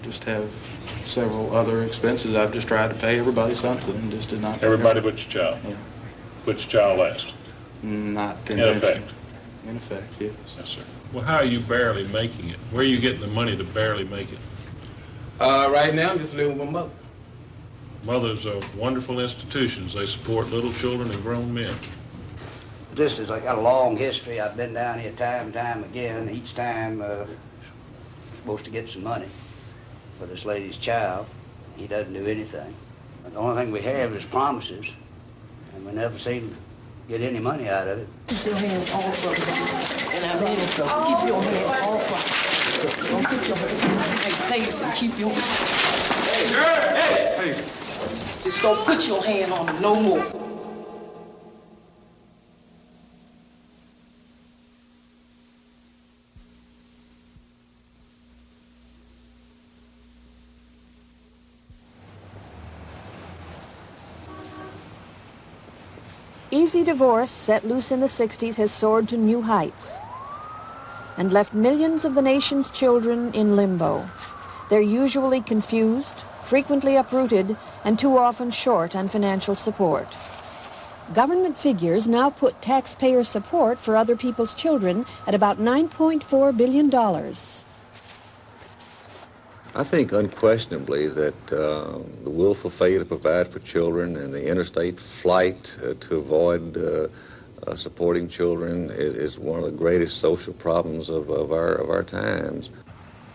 just have several other expenses. I've just tried to pay everybody something and just did not. Everybody but your child? Yeah. Put your child last? Not in effect? In effect, yes. Yes, sir. Well, how are you barely making it? Where are you getting the money to barely make it? Right now, I'm just living with my mother. Mothers are wonderful institutions. They support little children and grown men. This is, I got a long history. I've been down here time and time again. Each time, supposed to get some money for this lady's child. He doesn't do anything. The only thing we have is promises, and we never seem to get any money out of it. Keep your hands off of it. And I mean it, so keep your hands off of it. Don't put your hands in your face and keep your... Hey! Just don't put your hand on it no more. Easy divorce, set loose in the 60s, has soared to new heights and left millions of the nation's children in limbo. They're usually confused, frequently uprooted, and too often short on financial support. Government figures now put taxpayer support for other people's children at about $9.4 billion. I think unquestionably that the willful failure to provide for children and the interstate flight to avoid supporting children is one of the greatest social problems of our times.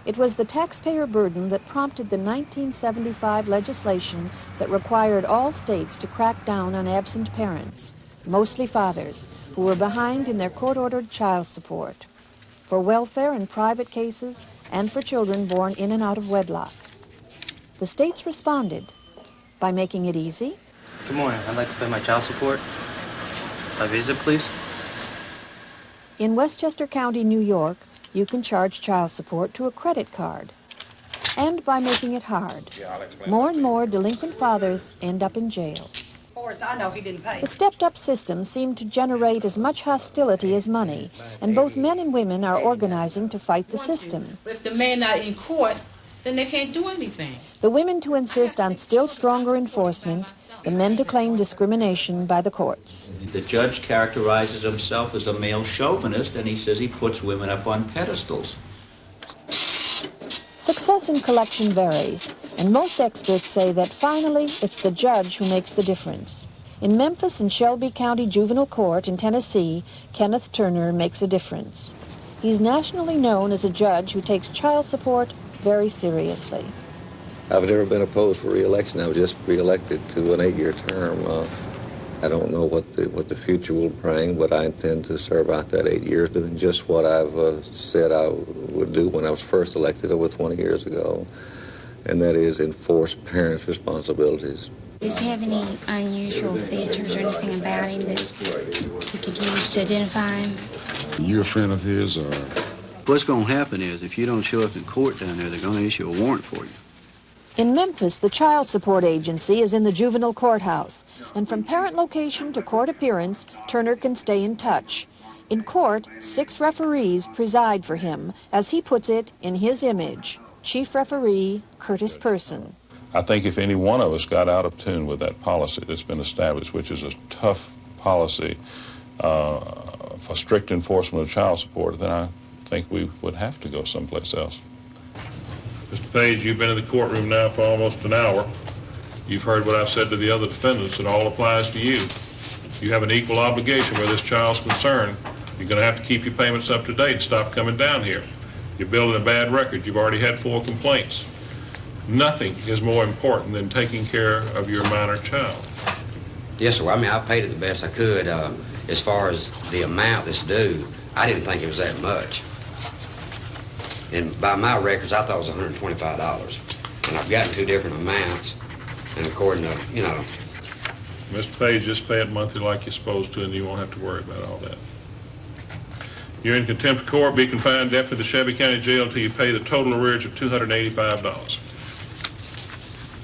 It was the taxpayer burden that prompted the 1975 legislation that required all states to crack down on absent parents, mostly fathers, who were behind in their court-ordered child support, for welfare in private cases and for children born in and out of wedlock. The states responded by making it easy. Good morning. I'd like to pay my child support. My visa, please. In Westchester County, New York, you can charge child support to a credit card. And by making it hard, more and more delinquent fathers end up in jail. As far as I know, he didn't pay. The stepped-up system seemed to generate as much hostility as money, and both men and women are organizing to fight the system. But if the man not in court, then they can't do anything. The women to insist on still stronger enforcement, the men to claim discrimination by the courts. The judge characterizes himself as a male chauvinist, and he says he puts women up on pedestals. Success in collection varies, and most experts say that finally it's the judge who makes the difference. In Memphis and Shelby County Juvenile Court in Tennessee, Kenneth Turner makes a difference. He's nationally known as a judge who takes child support very seriously. I've never been opposed for re-election. I was just re-elected to an 8-year term. I don't know what the future will bring, but I intend to serve out that 8 years, doing just what I've said I would do when I was first elected over 20 years ago, and that is enforce parents' responsibilities. Does he have any unusual features or anything about him that we could use to identify him? You a friend of his, or? What's going to happen is if you don't show up in court down there, they're going to issue a warrant for you. In Memphis, the child support agency is in the juvenile courthouse, and from parent location to court appearance, Turner can stay in touch. In court, 6 referees preside for him, as he puts it, in his image, Chief Referee Curtis Person. I think if any one of us got out of tune with that policy that's been established, which is a tough policy for strict enforcement of child support, then I think we would have to go someplace else. Mr. Page, you've been in the courtroom now for almost an hour. You've heard what I've said to the other defendants. It all applies to you. You have an equal obligation where this child's concerned. You're going to have to keep your payments up to date and stop coming down here. You're building a bad record. You've already had 4 complaints. Nothing is more important than taking care of your minor child. Yes, sir. I mean, I paid it the best I could. As far as the amount that's due, I didn't think it was that much. And by my records, I thought it was $125. And I've gotten 2 different amounts. And according to, you know. Mr. Page, just pay it monthly like you're supposed to, and you won't have to worry about all that. You're in contempt of court. Be confined indefinitely to Shelby County Jail until you pay the total arrearage of $285.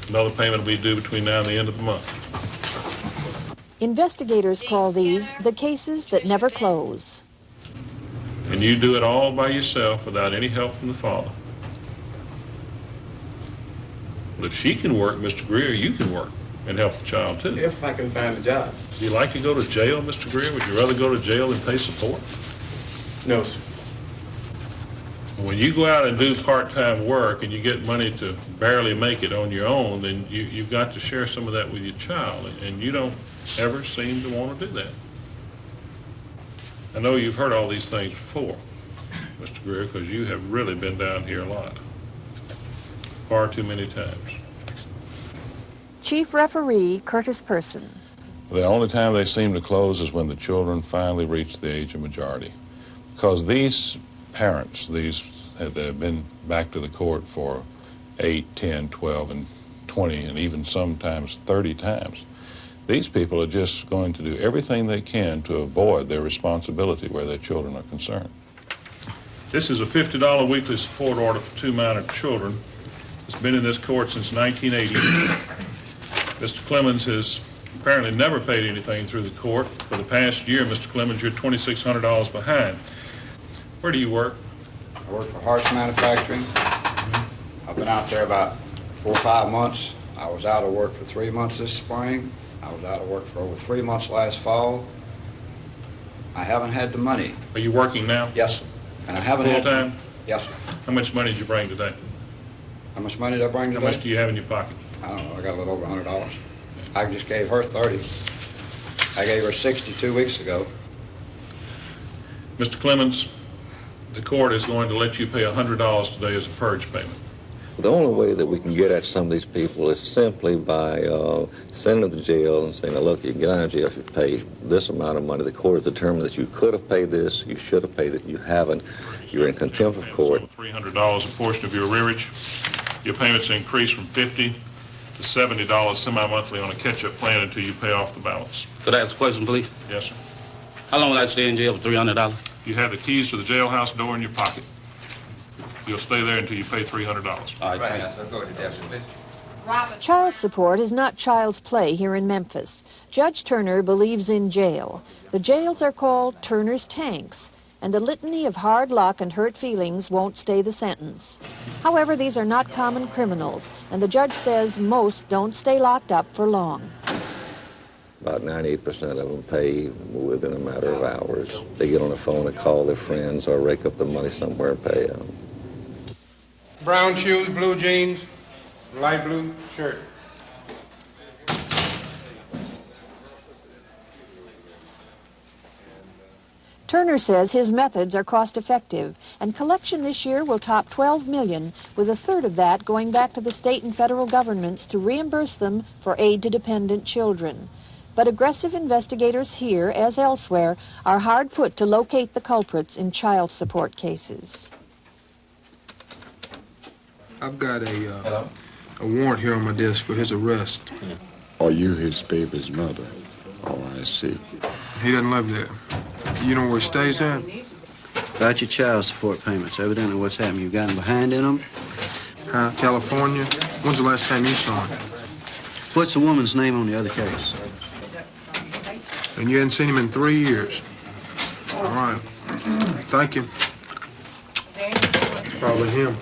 Another payment will be due between now and the end of the month. Investigators call these the cases that never close. And you do it all by yourself without any help from the father. Well, if she can work, Mr. Greer, you can work and help the child too. If I can find a job. Do you like to go to jail, Mr. Greer? Would you rather go to jail than pay support? No, sir. When you go out and do part-time work and you get money to barely make it on your own, then you've got to share some of that with your child, and you don't ever seem to want to do that. I know you've heard all these things before, Mr. Greer, because you have really been down here a lot, far too many times. Chief Referee Curtis Person. The only time they seem to close is when the children finally reach the age of majority. Because these parents, that have been back to the court for 8, 10, 12, and 20, and even sometimes 30 times, these people are just going to do everything they can to avoid their responsibility where their children are concerned. This is a $50 weekly support order for 2 minor children. It's been in this court since 1980. Mr. Clemens has apparently never paid anything through the court. For the past year, Mr. Clemens, you're $2,600 behind. Where do you work? I work for Harsh Manufacturing. I've been out there about 4 or 5 months. I was out of work for 3 months this spring. I was out of work for over 3 months last fall. I haven't had the money. Are you working now? Yes, sir. And I haven't had... Full-time? Yes, sir. How much money did you bring today? How much money did I bring today? How much do you have in your pocket? I don't know. I got a little over $100. I just gave her 30. I gave her 60 2 weeks ago. Mr. Clemens, the court is going to let you pay $100 today as a purge payment. The only way that we can get at some of these people is simply by sending them to jail and saying, look, you can get out of jail if you pay this amount of money. The court has determined that you could have paid this, you should have paid it, you haven't. You're in contempt of court. $300 a portion of your arrearage. Your payments increase from $50 to $70 semi-monthly on a catch-up plan until you pay off the balance. So that's the question, please. Yes, sir. How long will I stay in jail for $300? You have the keys to the jailhouse door in your pocket. You'll stay there until you pay $300. All right, thank you. Child support is not child's play here in Memphis. Judge Turner believes in jail. The jails are called Turner's Tanks, and a litany of hard luck and hurt feelings won't stay the sentence. However, these are not common criminals, and the judge says most don't stay locked up for long. About 98% of them pay within a matter of hours. They get on the phone and call their friends or rake up the money somewhere and pay them. Brown shoes, blue jeans, light blue shirt. Turner says his methods are cost-effective, and collection this year will top $12 million, with a third of that going back to the state and federal governments to reimburse them for aid to dependent children. But aggressive investigators here, as elsewhere, are hard put to locate the culprits in child support cases. I've got a warrant here on my desk for his arrest. Are you his baby's mother? Oh, I see. He doesn't live there. You know where he stays at? About your child support payments, evidently what's happened. You gotten behind in them? California. When's the last time you saw him? What's the woman's name on the other case? And you hadn't seen him in 3 years. All right. Thank you. Probably him.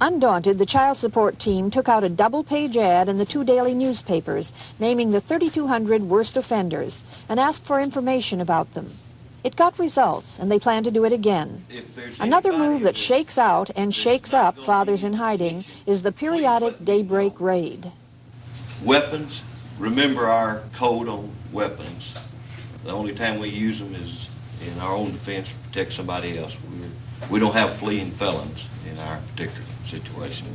Undaunted, the child support team took out a double-page ad in the 2 daily newspapers naming the 3,200 worst offenders and asked for information about them. It got results, and they plan to do it again. Another move that shakes out and shakes up fathers in hiding is the periodic daybreak raid. Weapons, remember our code on weapons. The only time we use them is in our own defense to protect somebody else. We don't have fleeing felons in our particular situation.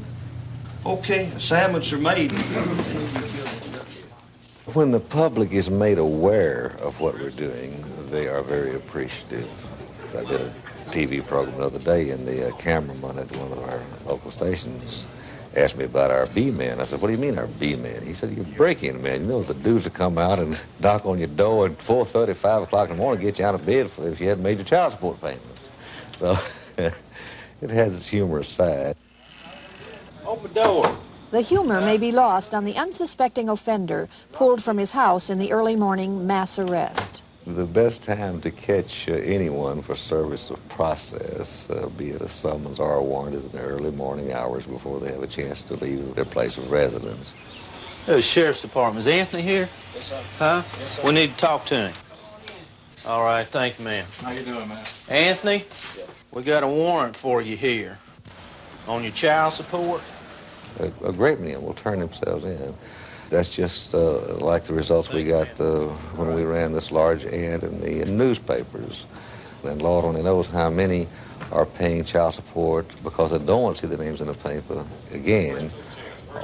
Okay, assignments are made. When the public is made aware of what we're doing, they are very appreciative. I did a TV program the other day, and the cameraman at one of our local stations asked me about our B-men. I said, what do you mean our B-men? He said, you're breaking men. You know, the dudes that come out and knock on your door at 4:30, 5 o'clock in the morning, get you out of bed if you hadn't made your child support payments. So it has its humorous side. Open the door. The humor may be lost on the unsuspecting offender pulled from his house in the early morning mass arrest. The best time to catch anyone for service of process, be it a summons or a warrant, is in the early morning hours before they have a chance to leave their place of residence. The Sheriff's Department. Is Anthony here? Yes, sir. Huh? Yes, sir. We need to talk to him. All right, thank you, ma'am. How you doing, man? Anthony, we got a warrant for you here on your child support. A great many will turn themselves in. That's just like the results we got when we ran this large ad in the newspapers. And Lord only knows how many are paying child support because they don't want to see the names in the paper again,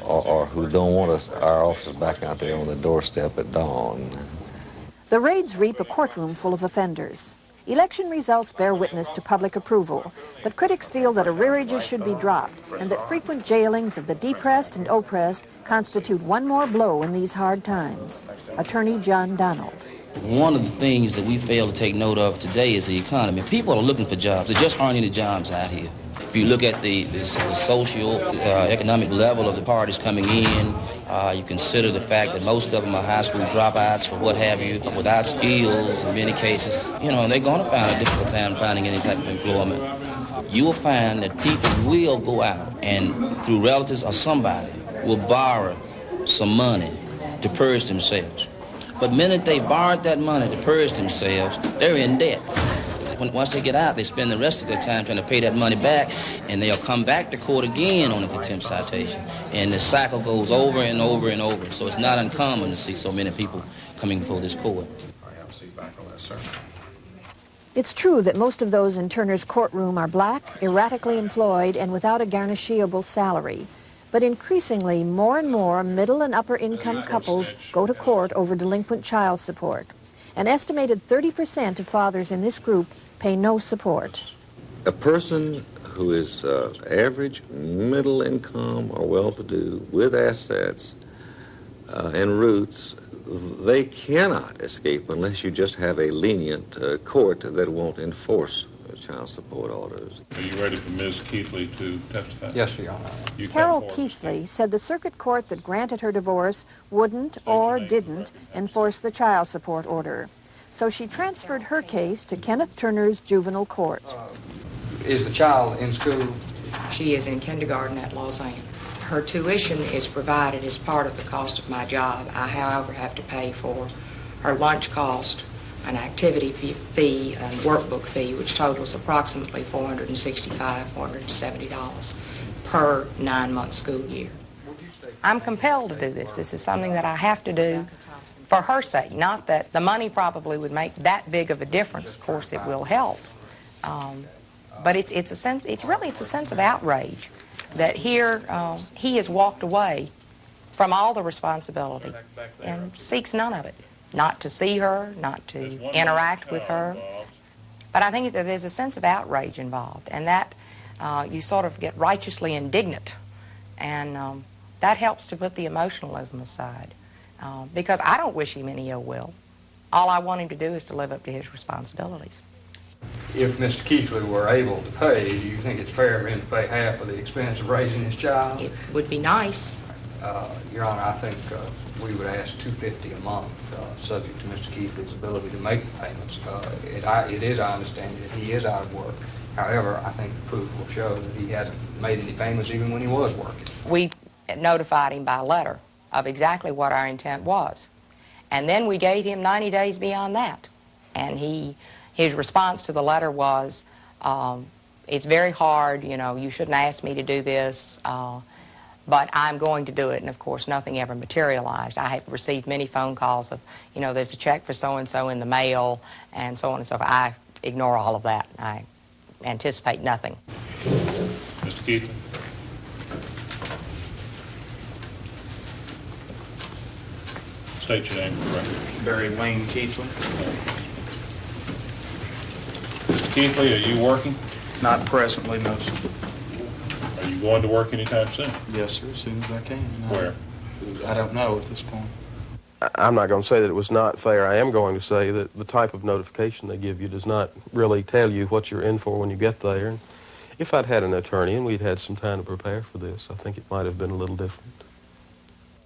or who don't want our officers back out there on the doorstep at dawn. The raids reap a courtroom full of offenders. Election results bear witness to public approval, but critics feel that arrearages should be dropped and that frequent jailings of the depressed and oppressed constitute one more blow in these hard times. Attorney John Donald. One of the things that we fail to take note of today is the economy. People are looking for jobs. There just aren't any jobs out here. If you look at the social, economic level of the parties coming in, you consider the fact that most of them are high school dropouts or what have you, without skills in many cases. They're going to find a difficult time finding any type of employment. You will find that people will go out and, through relatives or somebody, will borrow some money to purge themselves. But the minute they borrowed that money to purge themselves, they're in debt. Once they get out, they spend the rest of their time trying to pay that money back, and they'll come back to court again on a contempt citation. And the cycle goes over and over and over. So it's not uncommon to see so many people coming before this court. It's true that most of those in Turner's courtroom are black, erratically employed, and without a garnishable salary. But increasingly, more and more middle and upper income couples go to court over delinquent child support. An estimated 30% of fathers in this group pay no support. A person who is average, middle income, or well-to-do, with assets and roots, they cannot escape unless you just have a lenient court that won't enforce child support orders. Are you ready for Ms. Keithley to testify? Yes, Your Honor. Carol Keithley said the circuit court that granted her divorce wouldn't or didn't enforce the child support order. So she transferred her case to Kenneth Turner's juvenile court. Is the child in school? She is in kindergarten at Lausanne. Her tuition is provided as part of the cost of my job. I, however, have to pay for her lunch cost, an activity fee, and workbook fee, which totals approximately $465, $470 per 9-month school year. I'm compelled to do this. This is something that I have to do for her sake. Not that the money probably would make that big of a difference. Of course, it will help. But it's a sense of outrage that here he has walked away from all the responsibility and seeks none of it. Not to see her, not to interact with her. But I think that there's a sense of outrage involved, and that you sort of get righteously indignant, and that helps to put the emotionalism aside. Because I don't wish him any ill will. All I want him to do is to live up to his responsibilities. If Mr. Keithley were able to pay, do you think it's fair for him to pay half of the expense of raising his child? It would be nice. Your Honor, I think we would ask $250 a month, subject to Mr. Keithley's ability to make the payments. It is our understanding that he is out of work. However, I think the proof will show that he hasn't made any payments even when he was working. We notified him by letter of exactly what our intent was. And then we gave him 90 days beyond that. And his response to the letter was, it's very hard, you shouldn't ask me to do this, but I'm going to do it. And of course, nothing ever materialized. I have received many phone calls of, there's a check for so-and-so in the mail, and so on and so forth. I ignore all of that. I anticipate nothing. Mr. Keithley. State your name for the record. Barry Wayne Keithley. Mr. Keithley, are you working? Not presently, no, sir. Are you going to work anytime soon? Yes, sir, as soon as I can. Where? I don't know at this point. I'm not going to say that it was not fair. I am going to say that the type of notification they give you does not really tell you what you're in for when you get there. And if I'd had an attorney and we'd had some time to prepare for this, I think it might have been a little different.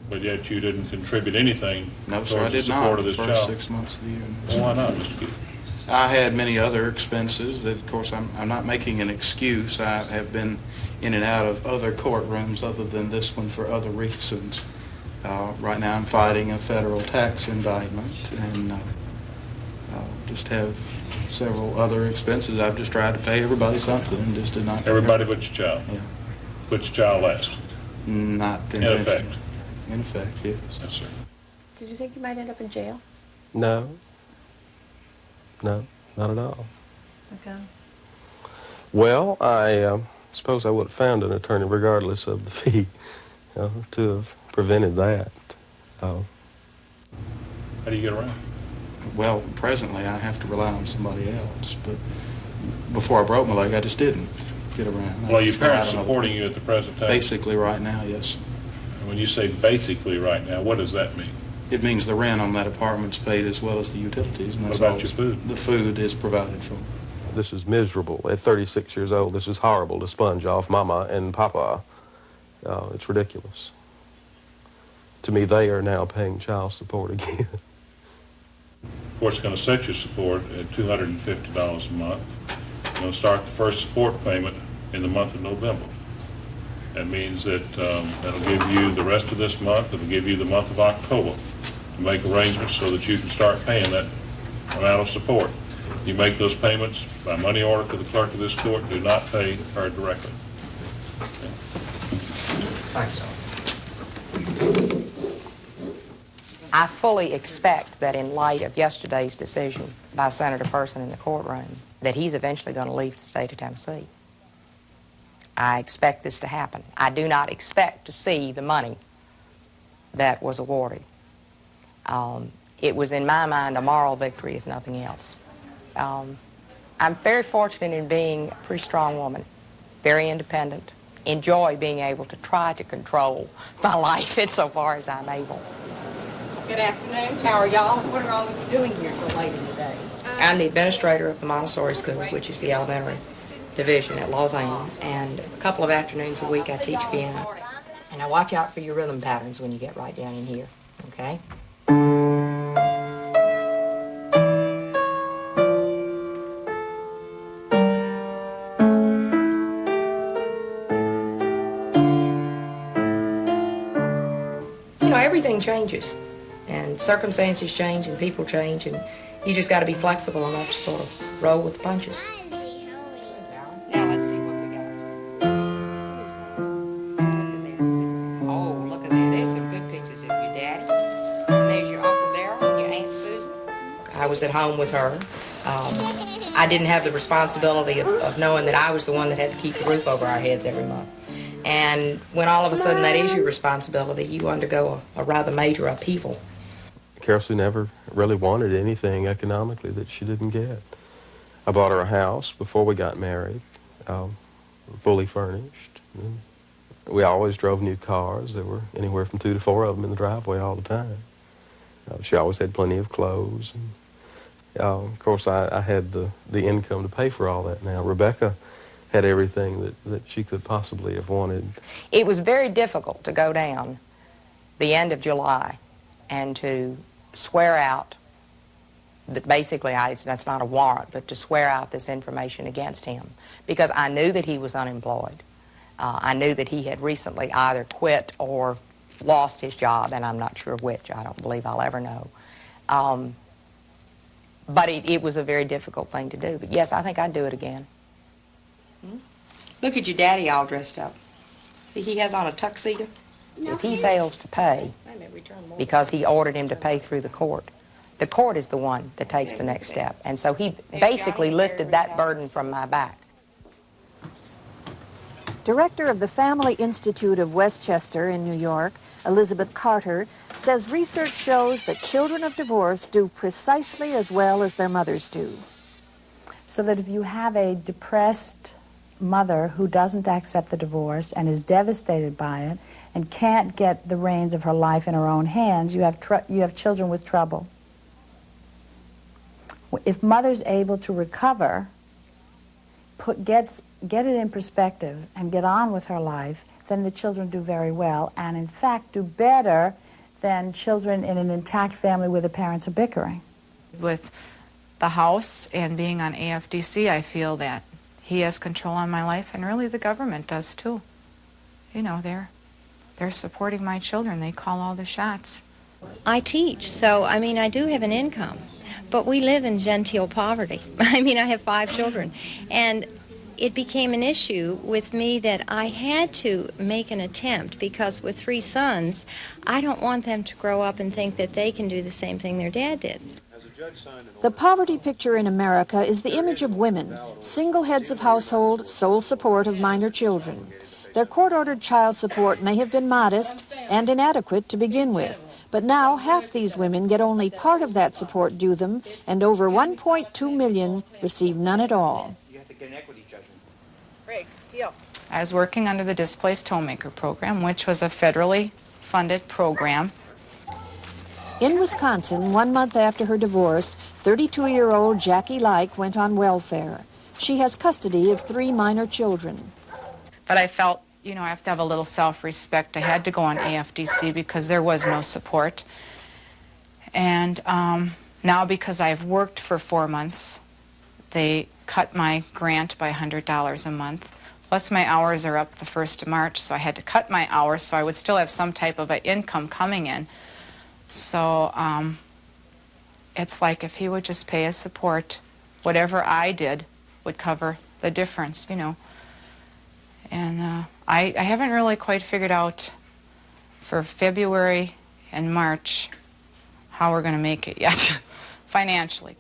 but yet you didn't contribute anything No, sir, I towards the did not, support of the this first child? 6 months of the year. Well, why not, Mr. Keith? I had many other expenses that, of course, I'm not making an excuse. I have been in and out of other courtrooms other than this one for other reasons. Right now I'm fighting a federal tax indictment and just have several other expenses. I've just tried to pay everybody something and just did not. Everybody but your child? Yeah. Put your child last? Not In effect? intentionally. In effect, yes. Yes, sir. Did you think you might end up in jail? No. No, not at all. Okay. Well, I suppose I would have found an attorney regardless of the fee to have prevented that. How do you get around? Well, presently I have to rely on somebody else, but before I broke my leg, I just didn't get around. Well, your parents supporting you at the present time? Basically right now, yes. And when you say basically right now, what does that mean? It means the rent on that apartment's paid as well as the utilities. And What that's about all your food? The food is provided for. This is miserable. At 36 years old, this is horrible to sponge off Mama and Papa. It's ridiculous. To me, they are now paying child support again. Of course, it's going to set your support at $250 a month. You're going to start the first support payment in the month of November. That means that that'll give you the rest of this month, it'll give you the month of October to make arrangements so that you can start paying that amount of support. You make those payments by money order to the clerk of this court. Do not pay her directly. Thanks. I fully expect that in light of yesterday's decision by Senator Person in the courtroom, that he's eventually going to leave the state of Tennessee. I expect this to happen. I do not expect to see the money that was awarded. It was, in my mind, a moral victory, if nothing else. I'm very fortunate in being a pretty strong woman, very independent, enjoy being able to try to control my life insofar as I'm able. Good afternoon. How are y'all? What are all of you doing here so late in the day? I'm the administrator of the Montessori School, which is the elementary division at Lausanne, and a couple of afternoons a week I teach piano. And I watch out for your rhythm patterns when you get right down in here, okay? You know, everything changes, and circumstances change, and people change, and you just got to be flexible enough to sort of roll with the punches. Now let's see what we got. Who is that? Look at there. Oh, look at there. There's some good pictures of your daddy. And there's your Uncle Darrell and your Aunt Susan. I was at home with her. I didn't have the responsibility of knowing that I was the one that had to keep the roof over our heads every month. And when all of a sudden that is your responsibility, you undergo a rather major upheaval. Carol Sue never really wanted anything economically that she didn't get. I bought her a house before we got married, fully furnished. We always drove new cars. There were anywhere from 2 to 4 of them in the driveway all the time. She always had plenty of clothes. And, of course, I had the income to pay for all that now. Rebecca had everything that she could possibly have wanted. It was very difficult to go down the end of July and to swear out that basically, that's not a warrant, but to swear out this information against him, because I knew that he was unemployed. I knew that he had recently either quit or lost his job, and I'm not sure which. I don't believe I'll ever know. But it was a very difficult thing to do. But yes, I think I'd do it again. Look at your daddy all dressed up. See, he has on a tuxedo. If he fails to pay, because he ordered him to pay through the court is the one that takes the next step. And so he basically lifted that burden from my back. Director of the Family Institute of Westchester in New York, Elizabeth Cotter, says research shows that children of divorce do precisely as well as their mothers do. So that if you have a depressed mother who doesn't accept the divorce and is devastated by it and can't get the reins of her life in her own hands, you have children with trouble. If mother's able to recover, get it in perspective and get on with her life, then the children do very well, and in fact do better than children in an intact family where the parents are bickering. With the house and being on AFDC, I feel that he has control on my life, and really the government does too. You know, they're supporting my children. They call all the shots. I teach, so I mean, I do have an income, but we live in genteel poverty. I mean, I have 5 children, and it became an issue with me that I had to make an attempt, because with 3 sons, I don't want them to grow up and think that they can do the same thing their dad did. The poverty picture in America is the image of women, single heads of household, sole support of minor children. Their court-ordered child support may have been modest and inadequate to begin with, but now half these women get only part of that support due them, and over 1.2 million receive none at all. I was working under the Displaced Homemaker Program, which was a federally funded program. In Wisconsin, 1 month after her divorce, 32-year-old Jackie Like went on welfare. She has custody of 3 minor children. But I felt, you know, I have to have a little self-respect. I had to go on AFDC because there was no support. And now, because I've worked for 4 months, they cut my grant by $100 a month. Plus my hours are up the 1st of March, so I had to cut my hours so I would still have some type of an income coming in. So it's like if he would just pay his support, whatever I did would cover the difference, you know. And I haven't really quite figured out for February and March how we're going to make it yet, financially.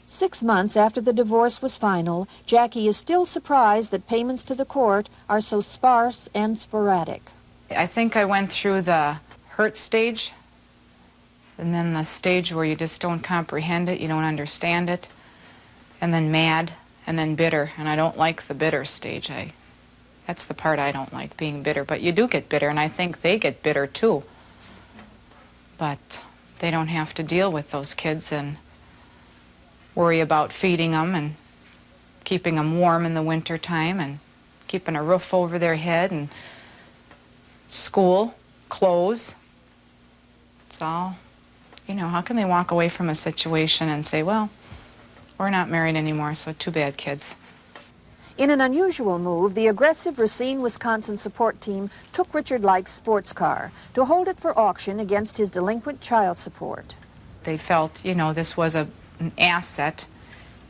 6 months after the divorce was final, Jackie is still surprised that payments to the court are so sparse and sporadic. I think I went through the hurt stage, and then the stage where you just don't comprehend it, you don't understand it, and then mad, and then bitter. And I don't like the bitter stage. That's the part I don't like, being bitter. But you do get bitter, and I think they get bitter too. But they don't have to deal with those kids and worry about feeding them and keeping them warm in the winter time and keeping a roof over their head and school, clothes. It's all, you know, how can they walk away from a situation and say, well, we're not married anymore, so too bad, kids. In an unusual move, the aggressive Racine, Wisconsin support team took Richard Like's sports car to hold it for auction against his delinquent child support. They felt, you know, this was an asset,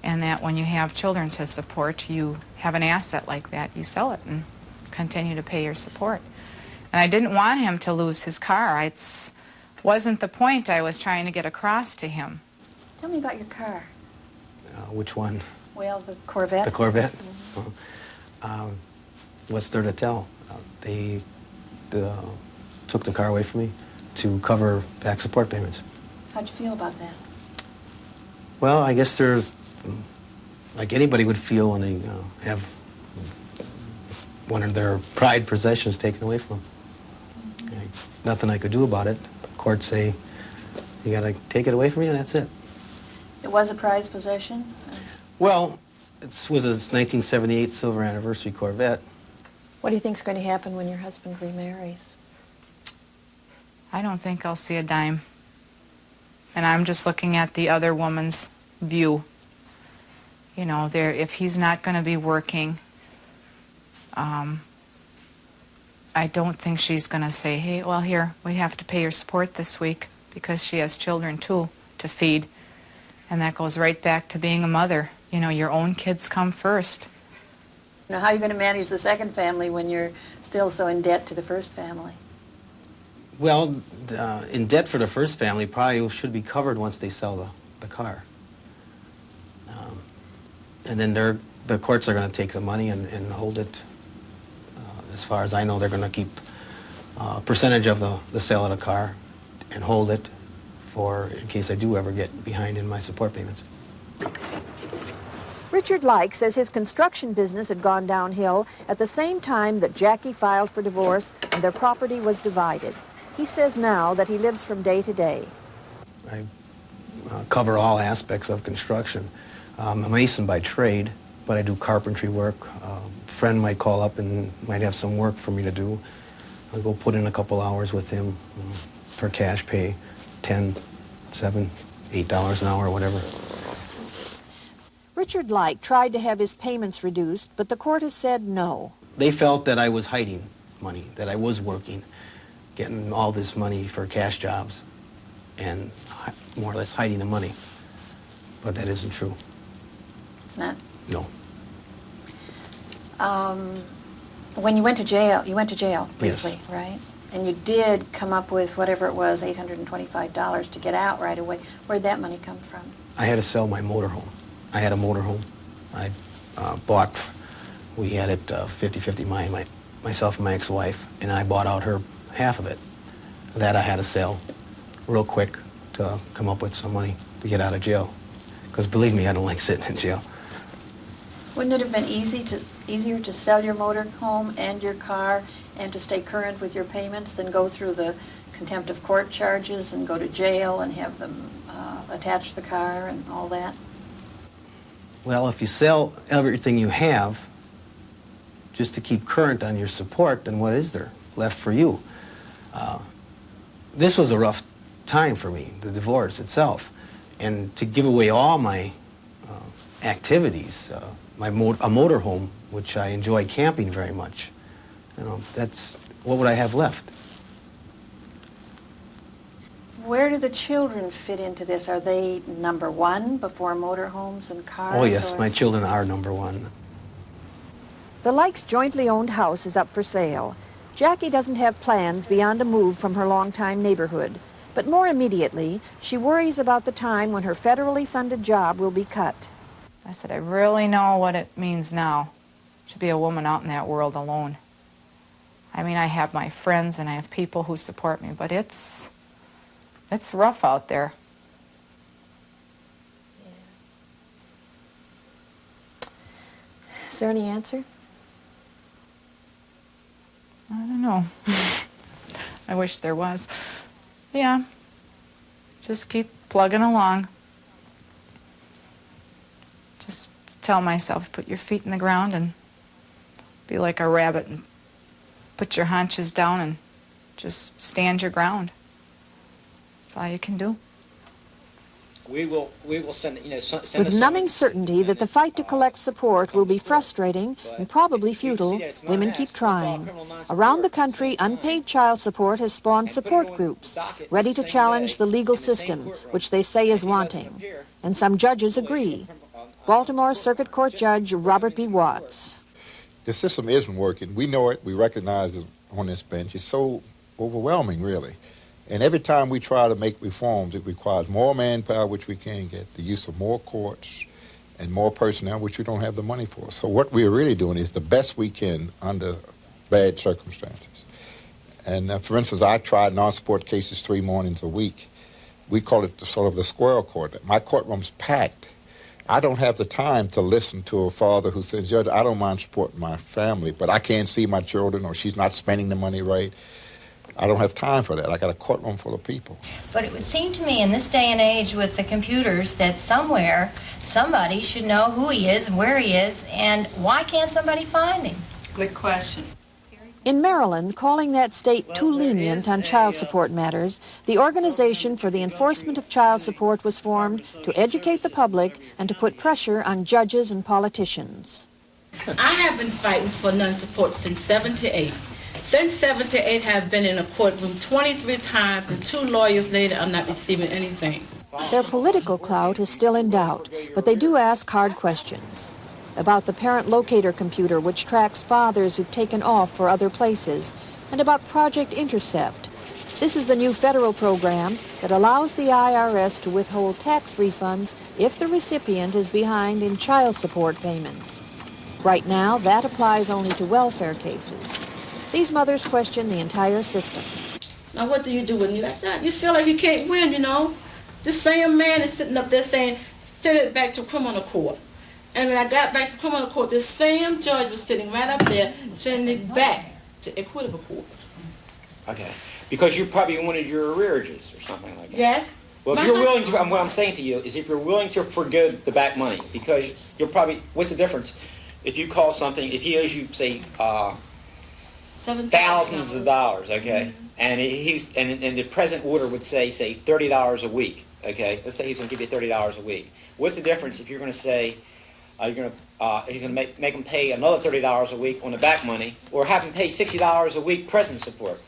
and that when you have children to support, you have an asset like that, you sell it and continue to pay your support. And I didn't want him to lose his car. It wasn't the point I was trying to get across to him. Tell me about your car. Which one? Well, the Corvette. The Corvette? What's there to tell? They took the car away from me to cover back support payments. How'd you feel about that? Well, I guess there's, like anybody would feel when they have one of their prized possessions taken away from them. Nothing I could do about it. Courts say, you gotta take it away from you, and that's it. It was a prized possession? Well, it was a 1978 Silver Anniversary Corvette. What do you think's going to happen when your husband remarries? I don't think I'll see a dime. And I'm just looking at the other woman's view. You know, if he's not going to be working, I don't think she's going to say, hey, well, here, we have to pay your support this week, because she has children, too, to feed. And that goes right back to being a mother. You know, your own kids come first. You know, how are you going to manage the second family when you're still so in debt to the first family? Well, in debt for the first family probably should be covered once they sell the car. And then the courts are going to take the money and hold it. As far as I know, they're going to keep a percentage of the sale of the car and hold it for in case I do ever get behind in my support payments. Richard Like says his construction business had gone downhill at the same time that Jackie filed for divorce and their property was divided. He says now that he lives from day to day. I cover all aspects of construction. I'm a mason by trade, but I do carpentry work. A friend might call up and might have some work for me to do. I'll go put in a couple hours with him for cash pay, $10, $7, $8 an hour, whatever. Richard Like tried to have his payments reduced, but the court has said no. They felt that I was hiding money, that I was working, getting all this money for cash jobs, and more or less hiding the money. But that isn't true. It's not? No. When you went to jail briefly, Yes. right? And you did come up with whatever it was, $825 to get out right away. Where'd that money come from? I had to sell my motorhome. I had a motorhome. I bought, we had it 50-50, myself and my ex-wife, and I bought out her half of it. That I had to sell real quick to come up with some money to get out of jail. Because believe me, I don't like sitting in jail. Wouldn't it have been easier to sell your motor home and your car and to stay current with your payments than go through the contempt of court charges and go to jail and have them attach the car and all that? Well, if you sell everything you have just to keep current on your support, then what is there left for you? This was a rough time for me, the divorce itself. And to give away all my activities, a motorhome, which I enjoy camping very much, that's, what would I have left? Where do the children fit into this? Are they number one before motorhomes and cars? Oh yes, or? my children are number one. The Likes' jointly owned house is up for sale. Jackie doesn't have plans beyond a move from her longtime neighborhood. But more immediately, she worries about the time when her federally funded job will be cut. I said, I really know what it means now to be a woman out in that world alone. I mean, I have my friends and I have people who support me, but it's rough out there. Is there any answer? I don't know. I wish there was. Yeah, just keep plugging along. Just tell myself, put your feet in the ground and be like a rabbit and put your haunches down and just stand your ground. That's all you can do. We will send, With numbing certainty that the fight to collect support will be frustrating and probably futile, women keep trying. Around the country, unpaid child support has spawned support groups, ready to challenge the legal system, which they say is wanting. And some judges agree. Baltimore Circuit Court Judge Robert B. Watts. The system isn't working. We know it. We recognize it on this bench. It's so overwhelming, really. And every time we try to make reforms, it requires more manpower, which we can get, the use of more courts and more personnel, which we don't have the money for. So what we're really doing is the best we can under bad circumstances. And for instance, I tried non-support cases 3 mornings a week. We call it sort of the squirrel court. My courtroom's packed. I don't have the time to listen to a father who says, Judge, I don't mind supporting my family, but I can't see my children, or she's not spending the money right. I don't have time for that. I got a courtroom full of people. But it would seem to me in this day and age with the computers that somewhere somebody should know who he is and where he is, and why can't somebody find him? Good question. In Maryland, calling that state too lenient on child support matters, the Organization for the Enforcement of Child Support was formed to educate the public and to put pressure on judges and politicians. I have been fighting for non-support since 1978. Since 1978, I have been in a courtroom 23 times, and 2 lawyers later, I'm not receiving anything. Their political clout is still in doubt, but they do ask hard questions. About the parent locator computer, which tracks fathers who've taken off for other places, and about Project Intercept. This is the new federal program that allows the IRS to withhold tax refunds if the recipient is behind in child support payments. Right now, that applies only to welfare cases. These mothers question the entire system. Now, what do you do when you're like that? You feel like you can't win, you know? The same man is sitting up there saying, send it back to criminal court. And when I got back to criminal court, the same judge was sitting right up there, sending it back to equitable court. Okay. Because you probably wanted your arrearages or something like that. Yes, Well, if you're willing to, what I'm saying to you is if you're willing to forgo the back money, because you'll probably, what's the difference? If you call something, if he owes you, say, thousands of dollars, okay? And and the present order would say $30 a week, okay? Let's say he's going to give you $30 a week. What's the difference if you're going to say he's going to make him pay another $30 a week on the back money, or have him pay $60 a week present support?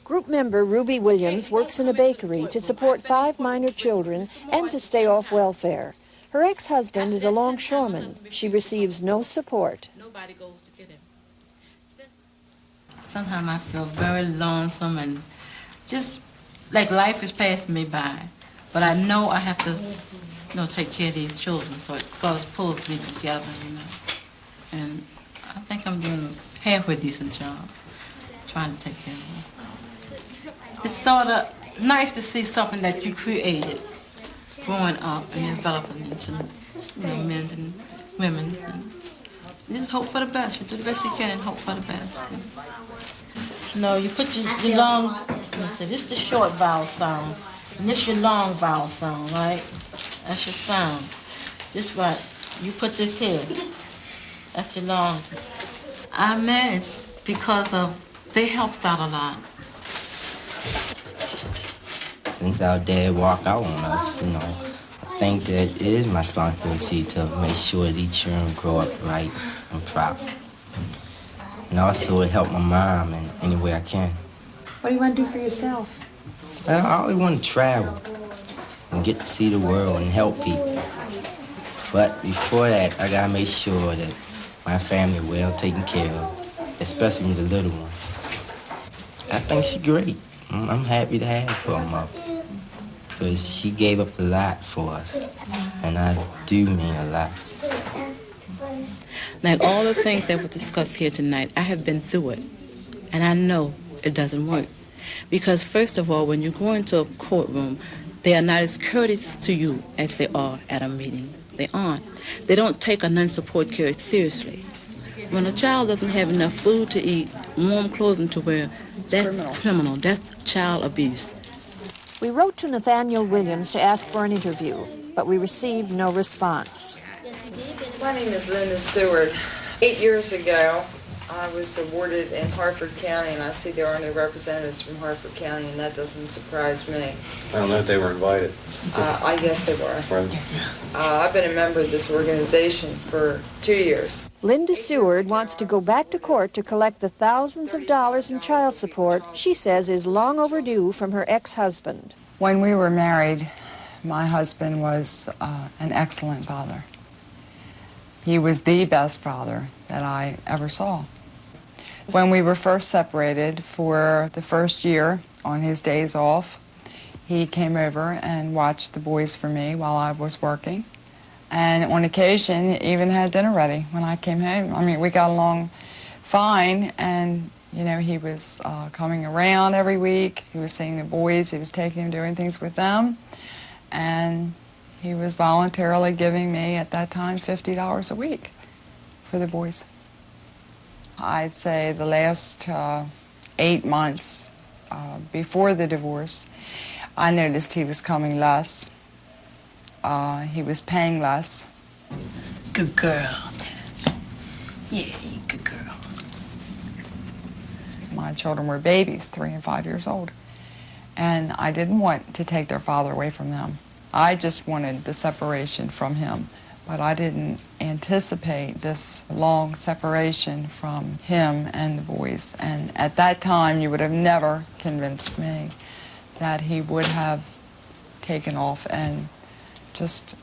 Group member Ruby Williams works in a bakery to support 5 minor children and to stay off welfare. Her ex-husband is a longshoreman. She receives no support. Nobody goes to get him. Sometimes I feel very lonesome and just like life is passing me by. But I know I have to, take care of these children, so it sort of pulls me together, And I think I'm doing a halfway decent job, trying to take care of them. It's sort of nice to see something that you created growing up and developing into men and women. And you just hope for the best. You do the best you can and hope for the best. You put your long, this is the short vowel sound, and this your long vowel sound, right? That's your sound. Just right. You put this here. That's your long. I manage because they helps out a lot. Since our dad walked out on us, I think that it is my responsibility to make sure these children grow up right and proper. And also to help my mom in any way I can. What do you want to do for yourself? Well, I always want to travel and get to see the world and help people. But before that, I gotta make sure that my family well taken care of, especially the little one. I think she's great. I'm happy to have her mother, because she gave up a lot for us, and I do mean a lot. Like all the things that were discussed here tonight, I have been through it, and I know it doesn't work. Because first of all, when you go into a courtroom, they are not as courteous to you as they are at a meeting. They aren't. They don't take a non-support care seriously. When a child doesn't have enough food to eat, warm clothing to wear, that's criminal. That's child abuse. We wrote to Nathaniel Williams to ask for an interview, but we received no response. My name is Linda Seward. 8 years ago, I was awarded in Harford County, and I see there are no representatives from Harford County, and that doesn't surprise me. I don't know if they were invited. I guess they were. Right. I've been a member of this organization for 2 years. Linda Seward wants to go back to court to collect the thousands of dollars in child support she says is long overdue from her ex-husband. When we were married, my husband was an excellent father. He was the best father that I ever saw. When we were first separated for the first year, on his days off, he came over and watched the boys for me while I was working. And on occasion, even had dinner ready when I came home. I mean, we got along fine, and, he was coming around every week. He was seeing the boys. He was taking them, doing things with them. And he was voluntarily giving me, at that time, $50 a week for the boys. I'd say the last 8 months before the divorce, I noticed he was coming less. He was paying less. Good girl. Yeah, you good girl. My children were babies, 3 and 5 years old. And I didn't want to take their father away from them. I just wanted the separation from him. But I didn't anticipate this long separation from him and the boys. And at that time, you would have never convinced me that he would have taken off and just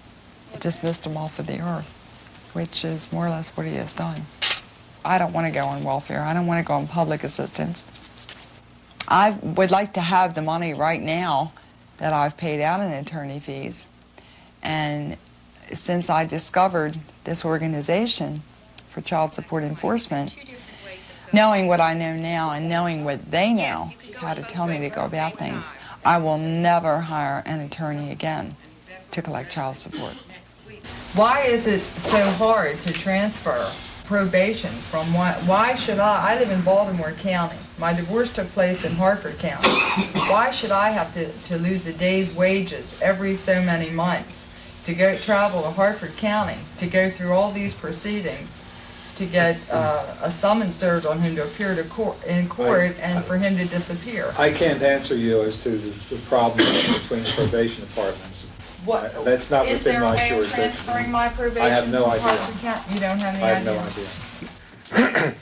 dismissed him off of the earth, which is more or less what he has done. I don't want to go on welfare. I don't want to go on public assistance. I would like to have the money right now that I've paid out in attorney fees. And since I discovered this organization for child support enforcement, knowing what I know now and knowing what they know, how to tell me to go about things, I will never hire an attorney again to collect child support. Why is it so hard to transfer probation from why should I live in Baltimore County. My divorce took place in Harford County. Why should I have to lose a day's wages every so many months to go travel to Harford County, to go through all these proceedings, to get a summons served on him to appear in court and for him to disappear? I can't answer you as to the problem between probation departments. What, That's not is within there a my way of jurisdiction. transferring my probation I have no from idea. Harford County? You don't have any I have idea? no idea.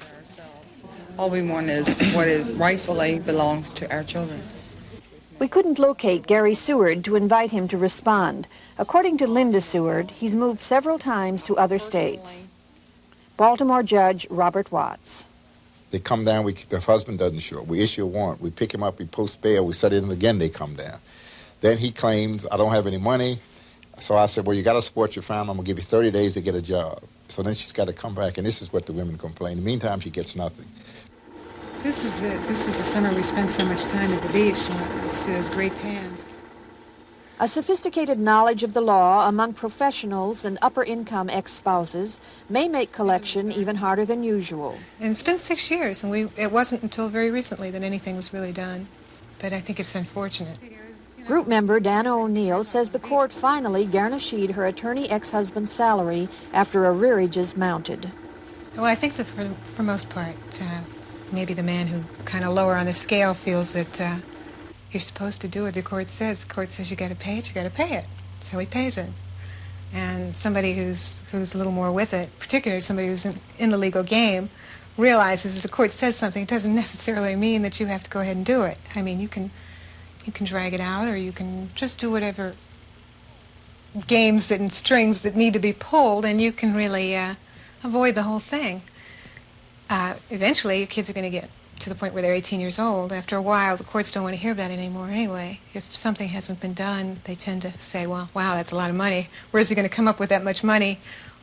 All we want is what is rightfully belongs to our children. We couldn't locate Gary Seward to invite him to respond. According to Linda Seward, he's moved several times to other states. Baltimore Judge Robert Watts. They come down, the husband doesn't show up. We issue a warrant. We pick him up, we post bail, we set it in again, they come down. Then he claims, I don't have any money. So I said, well, you got to support your family. I'm going to give you 30 days to get a job. So then she's got to come back, and this is what the women complain. In the meantime, she gets nothing. This was the summer we spent so much time at the beach. It was great tans. A sophisticated knowledge of the law among professionals and upper-income ex-spouses may make collection even harder than usual. And it's been 6 years, and it wasn't until very recently that anything was really done. But I think it's unfortunate. Group member Dana O'Neill says the court finally garnished her attorney ex-husband's salary after arrearages mounted. Well, I think that for most part, maybe the man who kind of lower on the scale feels that you're supposed to do what the court says. The court says you got to pay it, you got to pay it. So he pays it. And somebody who's a little more with it, particularly somebody who's in the legal game, realizes if the court says something, it doesn't necessarily mean that you have to go ahead and do it. I mean, you can drag it out, or you can just do whatever games and strings that need to be pulled, and you can really avoid the whole thing. Eventually, your kids are going to get to the point where they're 18 years old. After a while, the courts don't want to hear about it anymore anyway. If something hasn't been done, they tend to say, well, wow, that's a lot of money. Where's he going to come up with that much money?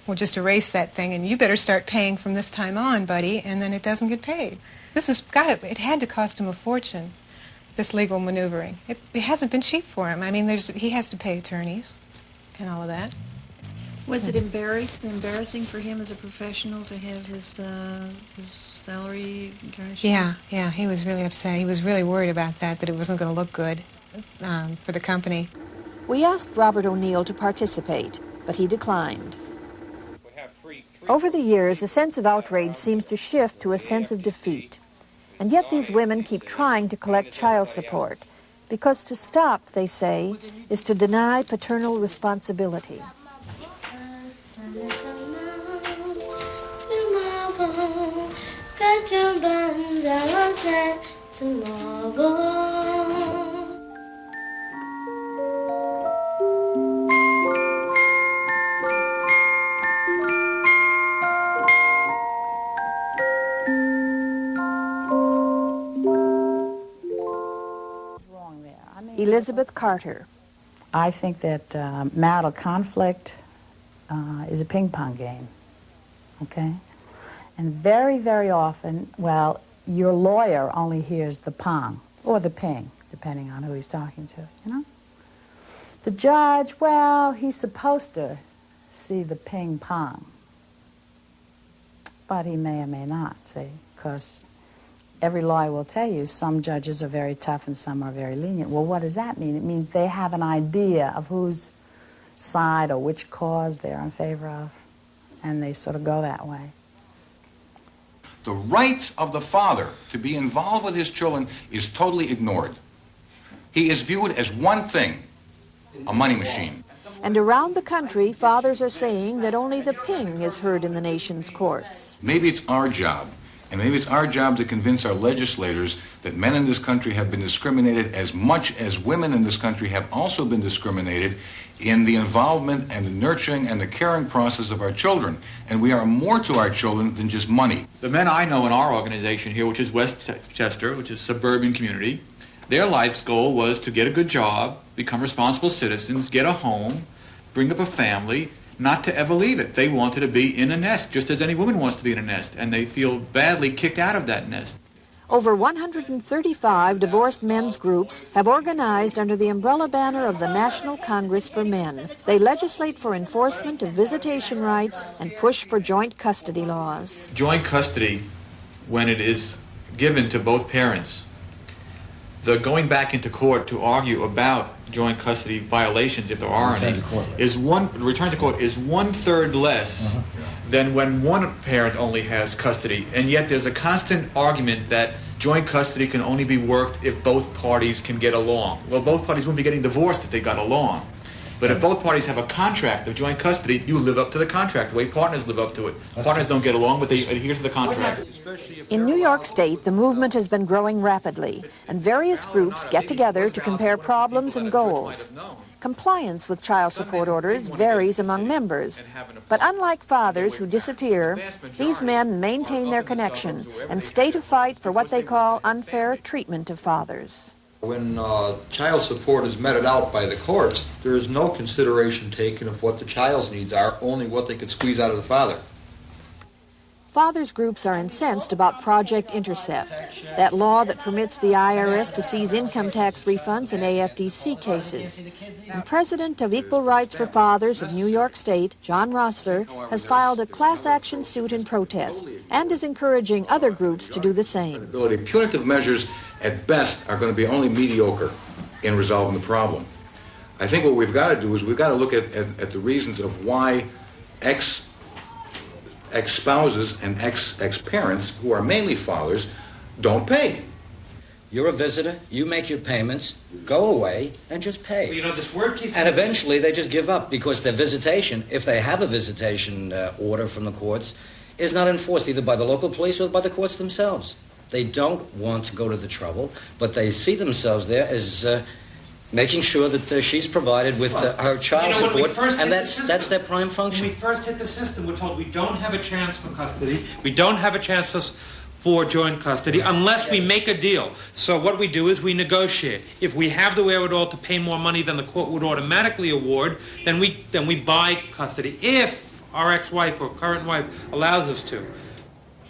We'll just erase that thing, and you better start paying from this time on, buddy, and then it doesn't get paid. It had to cost him a fortune, this legal maneuvering. It hasn't been cheap for him. I mean, he has to pay attorneys and all of that. Was it embarrassing for him as a professional to have his salary garnished? Yeah, he was really upset. He was really worried about that it wasn't going to look good for the company. We asked Robert O'Neill to participate, but he declined. Over the years, a sense of outrage seems to shift to a sense of defeat. And yet these women keep trying to collect child support, because to stop, they say, is to deny paternal responsibility. Elizabeth Carter. I think that marital conflict is a ping pong game, okay? And very, very often, well, your lawyer only hears the pong or the ping, depending on who he's talking to, you know? The judge, well, he's supposed to see the ping pong, but he may or may not, see, because every lawyer will tell you some judges are very tough and some are very lenient. Well, what does that mean? It means they have an idea of whose side or which cause they're in favor of, and they sort of go that way. The rights of the father to be involved with his children is totally ignored. He is viewed as one thing, a money machine. And around the country, fathers are saying that only the ping is heard in the nation's courts. Maybe it's our job, and maybe it's our job to convince our legislators that men in this country have been discriminated as much as women in this country have also been discriminated in the involvement and the nurturing and the caring process of our children. And we are more to our children than just money. The men I know in our organization here, which is Westchester, which is a suburban community, their life's goal was to get a good job, become responsible citizens, get a home, bring up a family, not to ever leave it. They wanted to be in a nest, just as any woman wants to be in a nest, and they feel badly kicked out of that nest. Over 135 divorced men's groups have organized under the umbrella banner of the National Congress for Men. They legislate for enforcement of visitation rights and push for joint custody laws. Joint custody, when it is given to both parents, the going back into court to argue about joint custody violations, if there are any, return to court is 1/3 less than when one parent only has custody. And yet there's a constant argument that joint custody can only be worked if both parties can get along. Well, both parties wouldn't be getting divorced if they got along. But if both parties have a contract of joint custody, you live up to the contract, the way partners live up to it. Partners don't get along, but they adhere to the contract. In New York State, the movement has been growing rapidly, and various groups get together to compare problems and goals. Compliance with child support orders varies among members, but unlike fathers who disappear, these men maintain their connection and stay to fight for what they call unfair treatment of fathers. When child support is meted out by the courts, there is no consideration taken of what the child's needs are, only what they could squeeze out of the father. Fathers groups are incensed about Project Intercept, that law that permits the IRS to seize income tax refunds in AFDC cases. And President of Equal Rights for Fathers of New York State, John Rossler, has filed a class action suit in protest and is encouraging other groups to do the same. Punitive measures, at best, are going to be only mediocre in resolving the problem. I think what we've got to do is we've got to look at the reasons of why ex-spouses and ex-parents, who are mainly fathers, don't pay. You're a visitor, you make your payments, go away, and just pay. Well, you know, this word keeps... And eventually they just give up because their visitation, if they have a visitation order from the courts, is not enforced either by the local police or by the courts themselves. They don't want to go to the trouble, but they see themselves there as making sure that she's provided with her child support, and that's their prime function. When we first hit the system, we're told we don't have a chance for custody, we don't have a chance for joint custody unless we make a deal. So what we do is we negotiate. If we have the wherewithal to pay more money than the court would automatically award, then we buy custody if our ex-wife or current wife allows us to.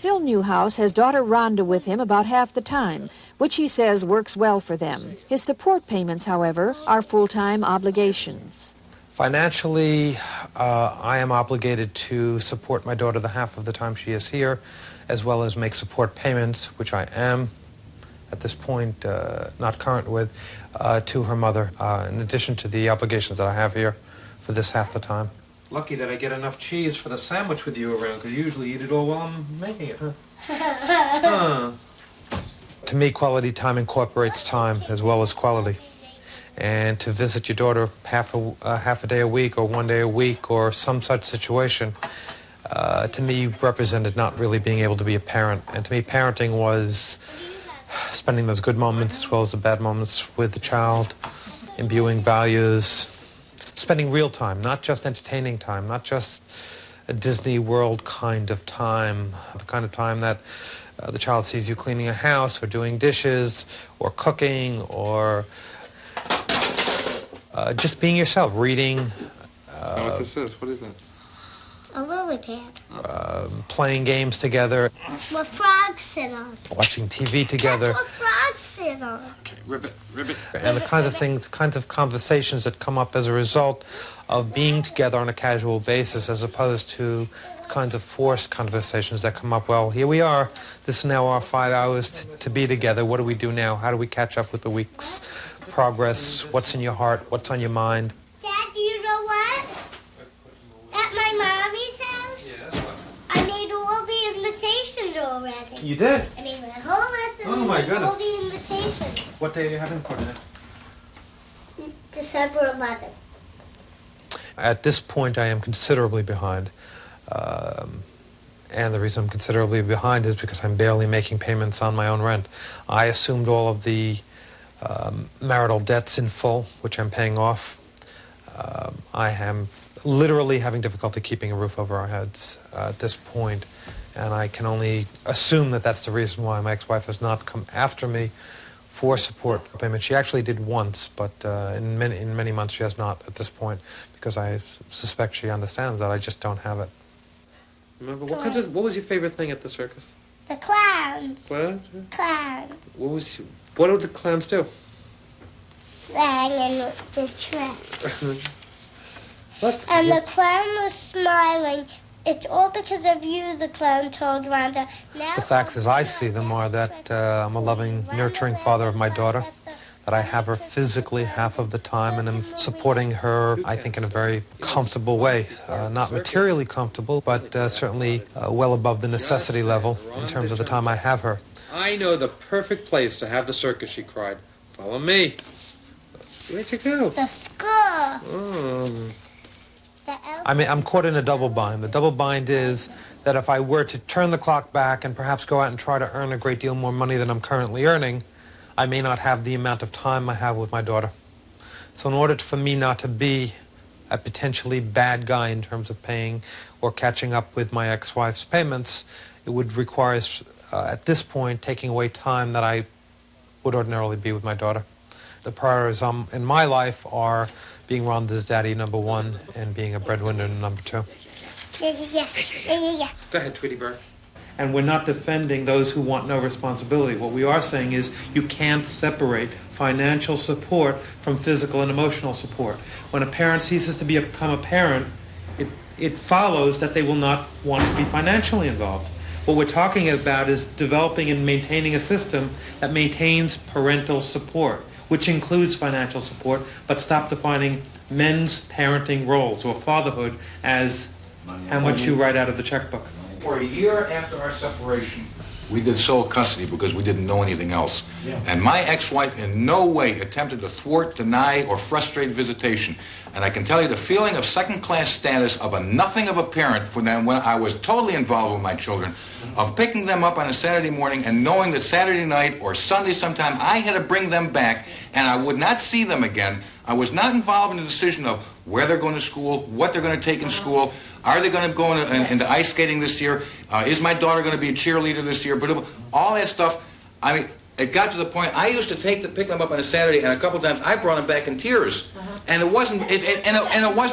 Phil Newhouse has daughter Rhonda with him about half the time, which he says works well for them. His support payments, however, are full-time obligations. Financially, I am obligated to support my daughter the half of the time she is here, as well as make support payments, which I am, at this point, not current with, to her mother, in addition to the obligations that I have here for this half the time. Lucky that I get enough cheese for the sandwich with you around, because you usually eat it all while I'm making it, huh? To me, quality time incorporates time as well as quality. And to visit your daughter half a day a week or 1 day a week or some such situation, to me represented not really being able to be a parent. And to me, parenting was spending those good moments as well as the bad moments with the child, imbuing values, spending real time, not just entertaining time, not just a Disney World kind of time, the kind of time that the child sees you cleaning a house or doing dishes or cooking or just being yourself, reading. What this is? What is that? A lily pad. Playing games together. What frogs sit on. Watching TV together. That's what frogs sit on. Okay, ribbit. And the kinds of things, the kinds of conversations that come up as a result of being together on a casual basis as opposed to the kinds of forced conversations that come up. Well, here we are. This is now our 5 hours to be together. What do we do now? How do we catch up with the week's progress? What's in your heart? What's on your mind? Dad, do you know what? At my mommy's house, I made all the invitations already. You did? I made my whole list and Oh, my made all goodness. the invitations. What day are you having for now? December 11th. At this point, I am considerably behind. And the reason I'm considerably behind is because I'm barely making payments on my own rent. I assumed all of the marital debts in full, which I'm paying off. I am literally having difficulty keeping a roof over our heads at this point, and I can only assume that that's the reason why my ex-wife has not come after me for support payment. She actually did once, but in many months she has not at this point, because I suspect she understands that I just don't have it. Remember, what was your favorite thing at the circus? The clowns. What? Clowns. What did the clowns do? Sang in the tracks. What? And the clown was smiling It's all because of you, the clown told Rhonda. Now The facts as I see them are that I'm a loving, nurturing father of my daughter, that I have her physically half of the time and am supporting her, I think, in a very comfortable way. Not materially comfortable, but certainly well above the necessity level in terms of the time I have her. I know the perfect place to have the circus, she cried. Follow me. Where'd you go? The school. I mean, I'm caught in a double bind. The double bind is that if I were to turn the clock back and perhaps go out and try to earn a great deal more money than I'm currently earning, I may not have the amount of time I have with my daughter. So in order for me not to be a potentially bad guy in terms of paying or catching up with my ex-wife's payments, it would require, at this point, taking away time that I would ordinarily be with my daughter. The priorities in my life are being Rhonda's daddy, number one, and being a breadwinner, number two. Yeah. Go ahead, Tweety Bird. And we're not defending those who want no responsibility. What we are saying is you can't separate financial support from physical and emotional support. When a parent ceases to become a parent, it follows that they will not want to be financially involved. What we're talking about is developing and maintaining a system that maintains parental support, which includes financial support, but stop defining men's parenting roles or fatherhood as how much you write out of the checkbook. For a year after our separation, we did sole custody because we didn't know anything else. Yeah. And my ex-wife in no way attempted to thwart, deny, or frustrate visitation. And I can tell you the feeling of second-class status of a nothing of a parent for them when I was totally involved with my children, of picking them up on a Saturday morning and knowing that Saturday night or Sunday sometime I had to bring them back and I would not see them again. I was not involved in the decision of where they're going to school, what they're going to take in school. Are they going to go into ice skating this year? Is my daughter going to be a cheerleader this year? But all that stuff, I mean, it got to the point I used to pick them up on a Saturday, and a couple times I brought them back in tears. And it wasn't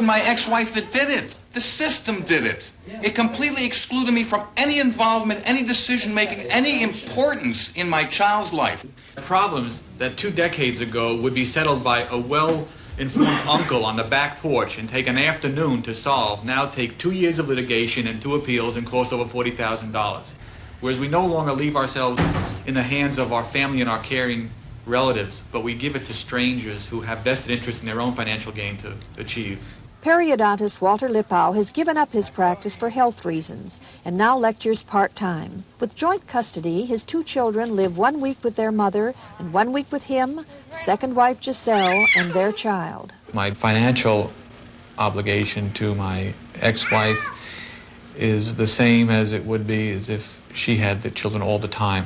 my ex-wife that did it. The system did it. It completely excluded me from any involvement, any decision-making, any importance in my child's life. Problems that 2 decades ago would be settled by a well-informed uncle on the back porch and take an afternoon to solve now take 2 years of litigation and 2 appeals and cost over $40,000. Whereas we no longer leave ourselves in the hands of our family and our caring relatives, but we give it to strangers who have vested interest in their own financial gain to achieve. Periodontist Walter Lippow has given up his practice for health reasons and now lectures part-time. With joint custody, his 2 children live 1 week with their mother and 1 week with him, second wife Giselle, and their child. My financial obligation to my ex-wife is the same as it would be as if she had the children all the time.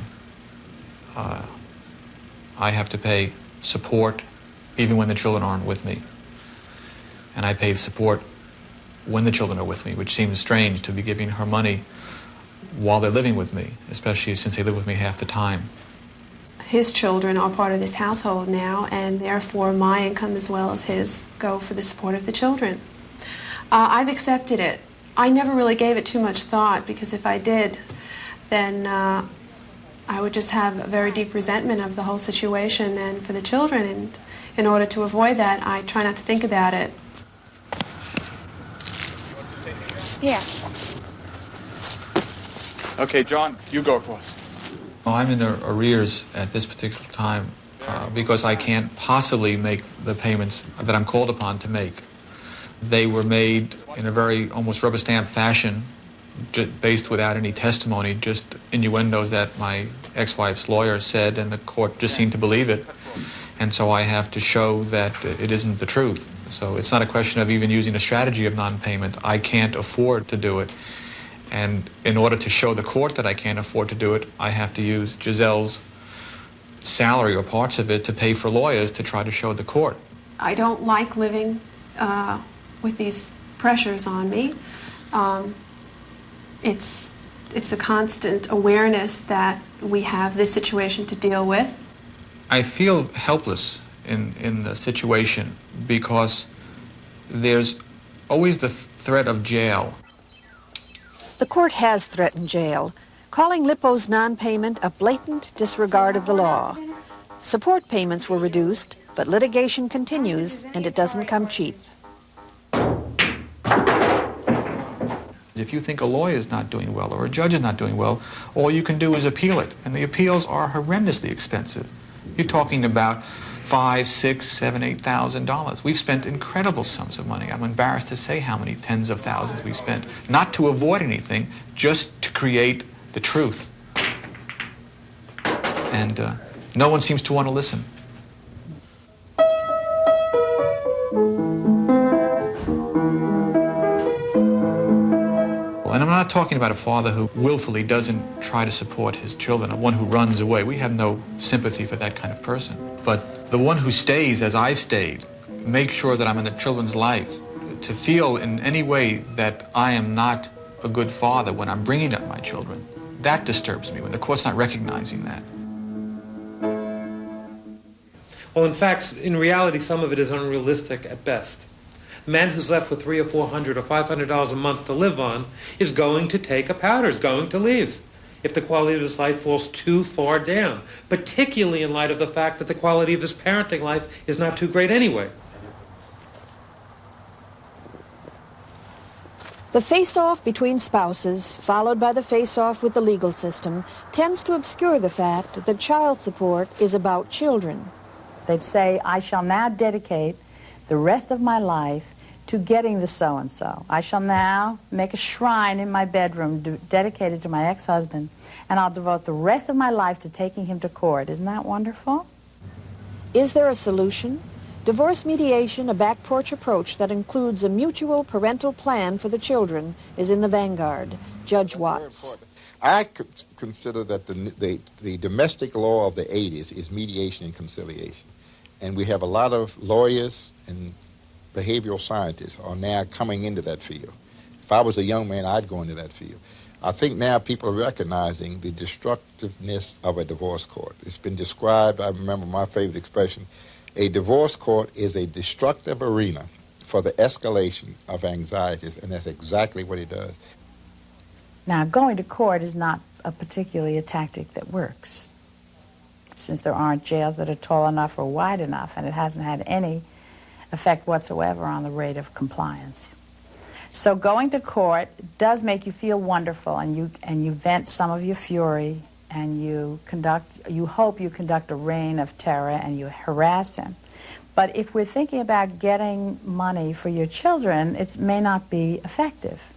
I have to pay support even when the children aren't with me. And I pay support when the children are with me, which seems strange to be giving her money while they're living with me, especially since they live with me half the time. His children are part of this household now, and therefore my income as well as his go for the support of the children. I've accepted it. I never really gave it too much thought, because if I did, then I would just have a very deep resentment of the whole situation and for the children, and in order to avoid that, I try not to think about it. Yeah. Okay, John, you go across. I'm in arrears at this particular time because I can't possibly make the payments that I'm called upon to make. They were made in a very almost rubber stamp fashion, based without any testimony, just innuendos that my ex-wife's lawyer said, and the court just seemed to believe it. And so I have to show that it isn't the truth. So it's not a question of even using a strategy of non-payment. I can't afford to do it. And in order to show the court that I can't afford to do it, I have to use Giselle's salary or parts of it to pay for lawyers to try to show the court. I don't like living with these pressures on me. It's a constant awareness that we have this situation to deal with. I feel helpless in the situation because there's always the threat of jail. The court has threatened jail, calling Lippow's non-payment a blatant disregard of the law. Support payments were reduced, but litigation continues, and it doesn't come cheap. If you think a lawyer is not doing well or a judge is not doing well, all you can do is appeal it. And the appeals are horrendously expensive. You're talking about $5,000, $6,000, $7,000, $8,000. We've spent incredible sums of money. I'm embarrassed to say how many tens of thousands we've spent, not to avoid anything, just to create the truth. And no one seems to want to listen. And I'm not talking about a father who willfully doesn't try to support his children, or one who runs away. We have no sympathy for that kind of person. But the one who stays, as I've stayed, make sure that I'm in the children's life, to feel in any way that I am not a good father when I'm bringing up my children, that disturbs me, when the court's not recognizing that. Well, in fact, in reality, some of it is unrealistic at best. The man who's left with $300 or $400 or $500 a month to live on is going to take a powder, is going to leave if the quality of his life falls too far down, particularly in light of the fact that the quality of his parenting life is not too great anyway. The face-off between spouses, followed by the face-off with the legal system, tends to obscure the fact that child support is about children. They'd say, I shall now dedicate the rest of my life to getting the so-and-so. I shall now make a shrine in my bedroom dedicated to my ex-husband, and I'll devote the rest of my life to taking him to court. Isn't that wonderful? Is there a solution? Divorce mediation, a back porch approach that includes a mutual parental plan for the children, is in the vanguard. Judge Watts. I consider that the domestic law of the 80s is mediation and conciliation. And we have a lot of lawyers and behavioral scientists are now coming into that field. If I was a young man, I'd go into that field. I think now people are recognizing the destructiveness of a divorce court. It's been described, I remember my favorite expression, a divorce court is a destructive arena for the escalation of anxieties, and that's exactly what it does. Now, going to court is not particularly a tactic that works, since there aren't jails that are tall enough or wide enough, and it hasn't had any effect whatsoever on the rate of compliance. So going to court does make you feel wonderful, and you vent some of your fury, and you hope you conduct a reign of terror, and you harass him. But if we're thinking about getting money for your children, it may not be effective.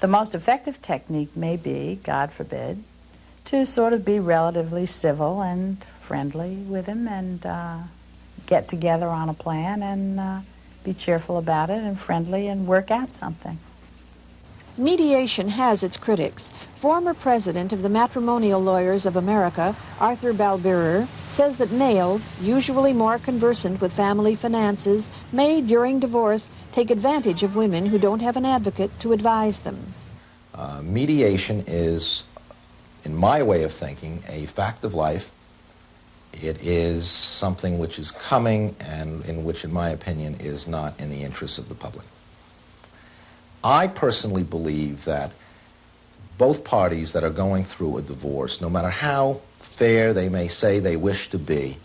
The most effective technique may be, God forbid, to sort of be relatively civil and friendly with him, and get together on a plan and be cheerful about it and friendly and work out something. Mediation has its critics. Former president of the Matrimonial Lawyers of America, Arthur Balbirer, says that males, usually more conversant with family finances, may, during divorce, take advantage of women who don't have an advocate to advise them. Mediation is, in my way of thinking, a fact of life. It is something which is coming and in which, in my opinion, is not in the interests of the public. I personally believe that both parties that are going through a divorce, no matter how fair they may say they wish to be,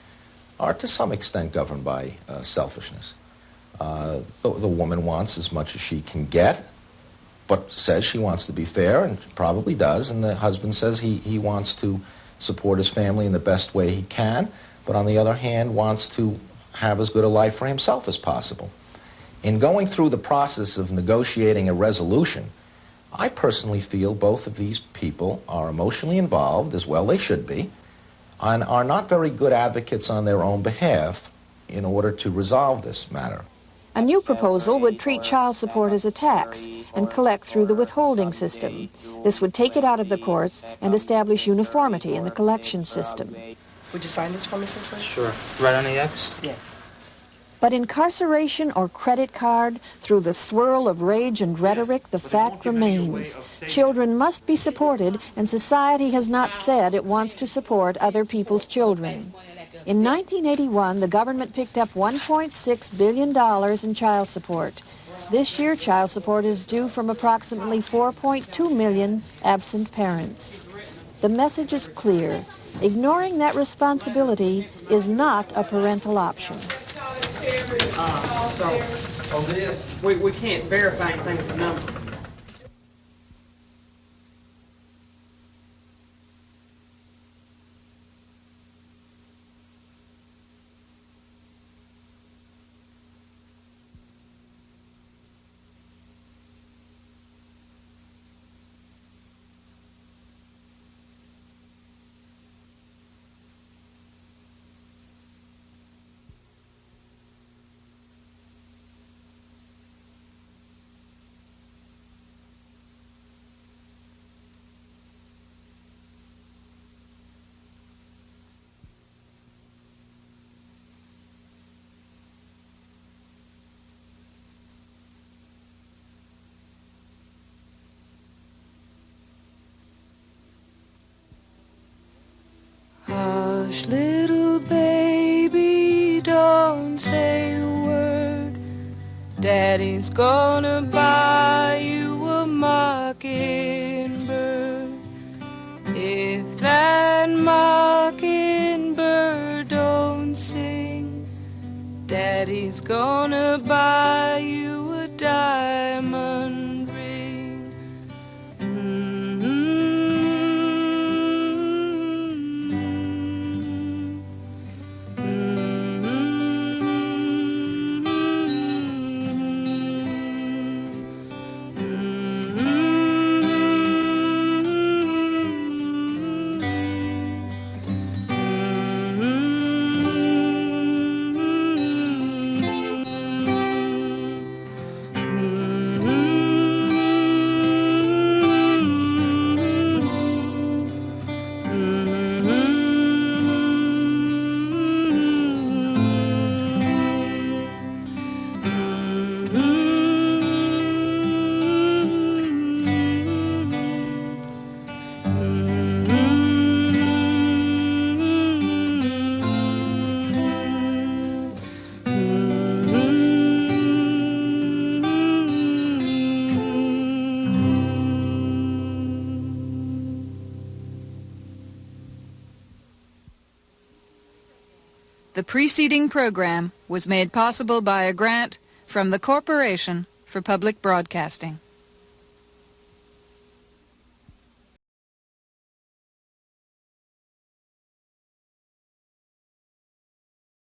are to some extent governed by selfishness. The woman wants as much as she can get, but says she wants to be fair, and probably does, and the husband says he wants to support his family in the best way he can, but on the other hand wants to have as good a life for himself as possible. In going through the process of negotiating a resolution, I personally feel both of these people are emotionally involved, as well they should be, and are not very good advocates on their own behalf in order to resolve this matter. A new proposal would treat child support as a tax and collect through the withholding system. This would take it out of the courts and establish uniformity in the collection system. Would you sign this for me, Sinclair? Sure. Right on the X? Yes. But incarceration or credit card, through the swirl of rage and rhetoric, the fact remains. Children must be supported, and society has not said it wants to support other people's children. In 1981, the government picked up $1.6 billion in child support. This year, child support is due from approximately 4.2 million absent parents. The message is clear. Ignoring that responsibility is not a parental option. So we can't verify anything with the numbers. Hush, little baby, don't say a word. Daddy's gonna buy you a mockingbird. If that mockingbird don't sing, Daddy's gonna buy you a diamond ring. The preceding program was made possible by a grant from the Corporation for Public Broadcasting.